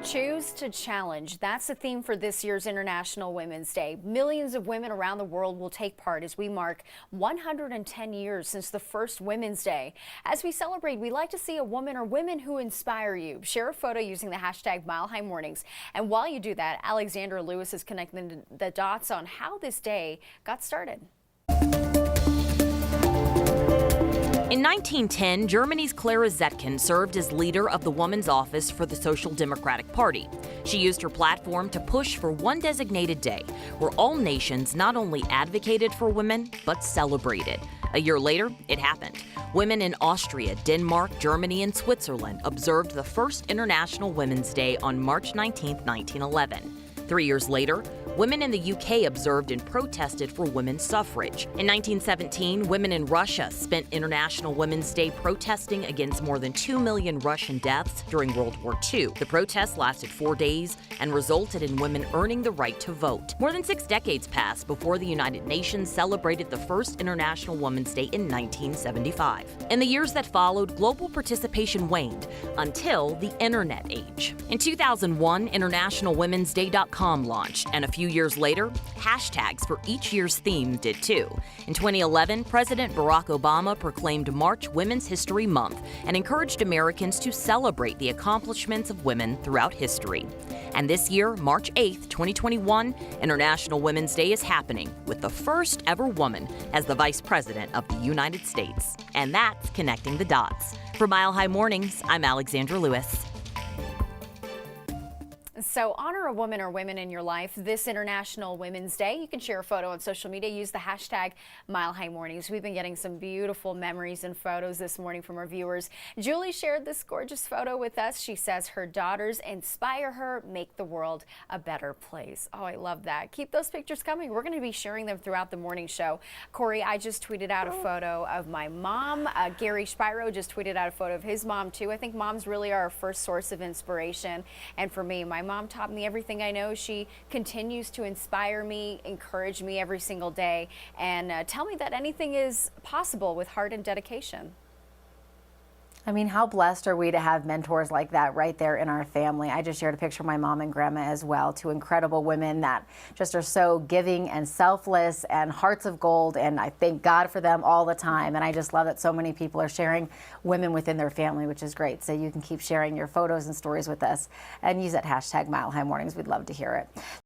Choose to challenge. That's the theme for this year's International Women's Day. Millions of women around the world will take part as we mark 110 years since the first Women's Day. As we celebrate, we like to see a woman or women who inspire you. Share a photo using the hashtag Mile High Mornings. And while you do that, Alexandra Lewis is connecting the dots on how this day got started. In 1910, Germany's Clara Zetkin served as leader of the Woman's Office for the Social Democratic Party. She used her platform to push for one designated day where all nations not only advocated for women, but celebrated. A year later, it happened. Women in Austria, Denmark, Germany, and Switzerland observed the first International Women's Day on March 19, 1911. 3 years later, women in the UK observed and protested for women's suffrage. In 1917, women in Russia spent International Women's Day protesting against more than 2 million Russian deaths during World War II. The protests lasted 4 days and resulted in women earning the right to vote. More than 6 decades passed before the United Nations celebrated the first International Women's Day in 1975. In the years that followed, global participation waned until the internet age. In 2001, InternationalWomen'sDay.com launched, and a few years later, hashtags for each year's theme did too. In 2011, President Barack Obama proclaimed March Women's History Month and encouraged Americans to celebrate the accomplishments of women throughout history. And this year, March 8th, 2021, International Women's Day is happening with the first ever woman as the Vice President of the United States. And that's connecting the dots. For Mile High Mornings, I'm Alexandra Lewis. So honor a woman or women in your life this International Women's Day. You can share a photo on social media. Use the hashtag Mile High Mornings. We've been getting some beautiful memories and photos this morning from our viewers. Julie shared this gorgeous photo with us. She says her daughters inspire her, make the world a better place. Oh, I love that. Keep those pictures coming. We're going to be sharing them throughout the morning show. Corey, I just tweeted out a photo of my mom. Gary Spiro just tweeted out a photo of his mom too. I think moms really are our first source of inspiration. And for me, my mom taught me everything I know. She continues to inspire me, encourage me every single day, and tell me that anything is possible with heart and dedication. I mean, how blessed are we to have mentors like that right there in our family? I just shared a picture of my mom and grandma as well, two incredible women that just are so giving and selfless and hearts of gold, and I thank God for them all the time. And I just love that so many people are sharing women within their family, which is great. So you can keep sharing your photos and stories with us and use that hashtag Mile High Mornings. We'd love to hear it.